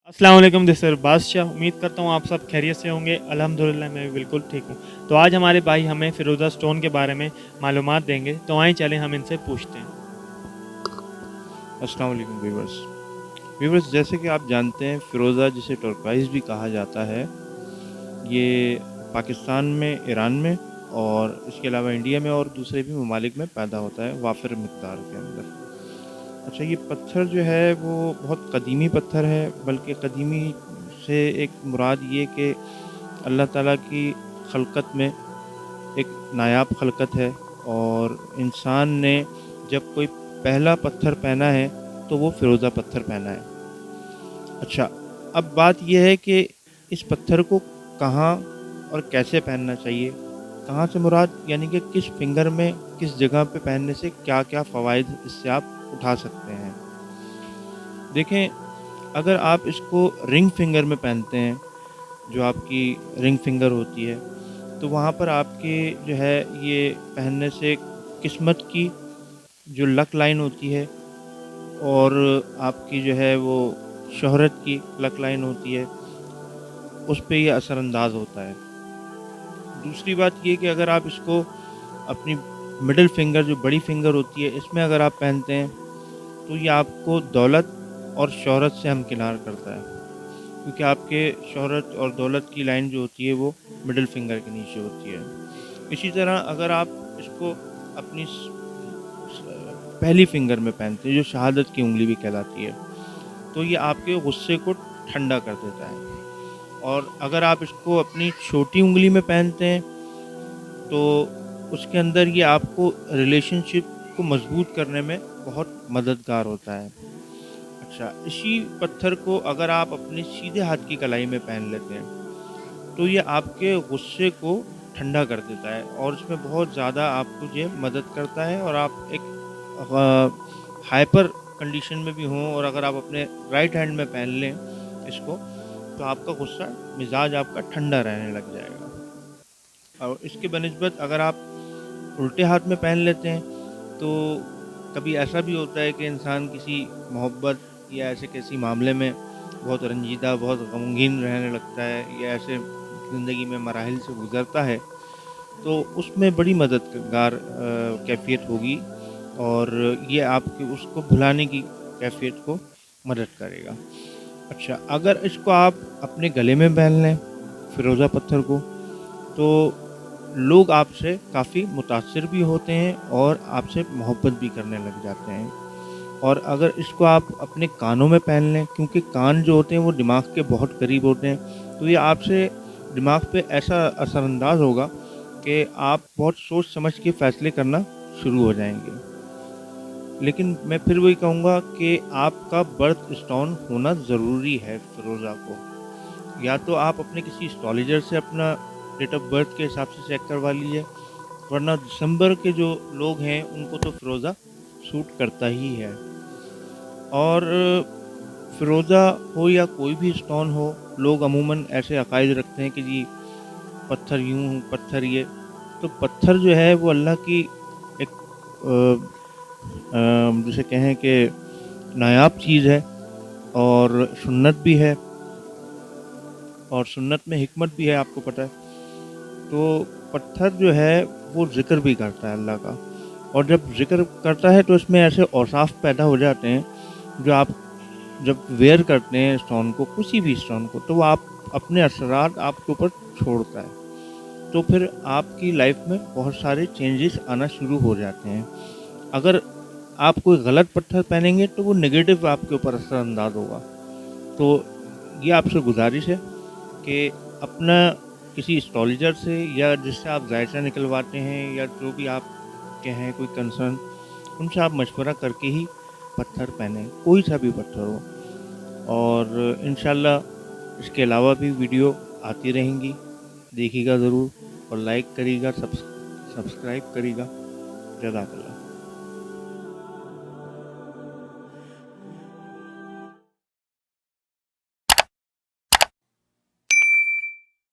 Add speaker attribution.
Speaker 1: अस्सलाम वालेकुम दिस बादशाह। उम्मीद करता हूँ आप सब खैरियत से होंगे। अल्हम्दुलिल्लाह मैं भी बिल्कुल ठीक हूँ। तो आज हमारे भाई हमें फ़िरोज़ा स्टोन के बारे में मालूमात देंगे, तो आइए चलें हम इनसे पूछते हैं।
Speaker 2: अस्सलाम वालेकुम व्यूवर्स। जैसे कि आप जानते हैं फ़िरोज़ा जिसे टर्क्वाइज़ भी कहा जाता है, ये पाकिस्तान में, ईरान में और इसके अलावा इंडिया में और दूसरे भी ममालिक में पैदा होता है वाफ़िर मिक़दार के अंदर। अच्छा, ये पत्थर जो है वो बहुत क़दीमी पत्थर है, बल्कि क़दीमी से एक मुराद ये कि अल्लाह ताला की ख़ल्क़त में एक नायाब ख़ल्क़त है और इंसान ने जब कोई पहला पत्थर पहना है तो वो फ़िरोज़ा पत्थर पहना है। अच्छा, अब बात ये है कि इस पत्थर को कहाँ और कैसे पहनना चाहिए। कहाँ से मुराद यानी कि किस फ़िंगर में, किस जगह पे पहनने से क्या-क्या फ़वाइद इससे आप उठा सकते हैं। देखें, अगर आप इसको रिंग फ़िंगर में पहनते हैं, जो आपकी रिंग फ़िंगर होती है, तो वहाँ पर आपके जो है ये पहनने से किस्मत की जो लक लाइन होती है और आपकी जो है वो शोहरत की लक लाइन होती है, उस पे ये असरअंदाज़ होता है। दूसरी बात ये कि अगर आप इसको अपनी मिडल फ़िंगर जो बड़ी फ़िंगर होती है, इसमें अगर आप पहनते हैं, तो ये आपको दौलत और शोहरत से हमकिनार करता है, क्योंकि आपके शोहरत और दौलत की लाइन जो होती है वो मिडल फ़िंगर के नीचे होती है। इसी तरह अगर आप इसको अपनी पहली फ़िंगर में पहनते हैं, जो शहादत की उँगली भी कहलाती है, तो ये आपके गुस्से को ठंडा कर देता है। और अगर आप इसको अपनी छोटी उँगली में पहनते हैं, तो उसके अंदर ये आपको रिलेशनशिप को मज़बूत करने में बहुत मददगार होता है। अच्छा, इसी पत्थर को अगर आप अपने सीधे हाथ की कलाई में पहन लेते हैं, तो ये आपके गुस्से को ठंडा कर देता है और इसमें बहुत ज़्यादा आपको ये मदद करता है और आप एक हाइपर कंडीशन में भी हों और अगर आप अपने राइट हैंड में पहन लें इसको, तो आपका गुस्सा, मिजाज आपका ठंडा रहने लग जाएगा। और इसके बनिस्बत अगर आप उल्टे हाथ में पहन लेते हैं, तो कभी ऐसा भी होता है कि इंसान किसी मोहब्बत या ऐसे किसी मामले में बहुत रंजीदा, बहुत गमगीन रहने लगता है या ऐसे ज़िंदगी में मराहिल से गुज़रता है, तो उसमें बड़ी मददगार कैफ़ियत होगी और ये आपके उसको भुलाने की कैफ़ियत को मदद करेगा। अच्छा, अगर इसको आप अपने गले में पहन लें, फ़िरोज़ा पत्थर को, तो लोग आपसे काफ़ी मुतासिर भी होते हैं और आपसे मोहब्बत भी करने लग जाते हैं। और अगर इसको आप अपने कानों में पहन लें, क्योंकि कान जो होते हैं वो दिमाग के बहुत करीब होते हैं, तो ये आपसे दिमाग पे ऐसा असरअंदाज़ होगा कि आप बहुत सोच समझ के फ़ैसले करना शुरू हो जाएँगे। लेकिन मैं फिर वही कहूँगा कि आपका बर्थ स्टोन होना ज़रूरी है फ़िरोज़ा को। या तो आप अपने किसी एस्ट्रोलॉजर से अपना डेट ऑफ़ बर्थ के हिसाब से चेक करवा लीजिए, वरना दिसंबर के जो लोग हैं उनको तो फ़िरोज़ा सूट करता ही है। और फ़िरोज़ा हो या कोई भी स्टोन हो, लोग अमूमन ऐसे अक़ाइद रखते हैं कि जी पत्थर यूँ, पत्थर ये। तो पत्थर जो है वो अल्लाह की एक जिसे कहें कि नायाब चीज़ है और सुन्नत भी है और सुन्नत में हिकमत भी है, आपको पता है। तो पत्थर जो है वो ज़िक्र भी करता है अल्लाह का, और जब ज़िक्र करता है तो इसमें ऐसे औसाफ पैदा हो जाते हैं, जो आप जब वेयर करते हैं स्टोन को, किसी भी स्टोन को, तो वो आप अपने असरात आपके ऊपर छोड़ता है। तो फिर आपकी लाइफ में बहुत सारे चेंजेस आना शुरू हो जाते हैं। अगर आप कोई गलत पत्थर पहनेंगे तो वो नेगेटिव आपके ऊपर असरअंदाज होगा। तो ये आपसे गुजारिश है कि अपना किसी एस्ट्रोलॉजर से या जिससे आप जायचा निकलवाते हैं या जो भी आपके हैं कोई कंसर्न, उनसे आप मशवरा करके ही पत्थर पहनें, कोई सा भी पत्थर हो। और इंशाल्लाह इसके अलावा भी वीडियो आती रहेंगी, देखिएगा ज़रूर और लाइक करिएगा, सब्सक्राइब करिएगा। जज़ाकल्लाह।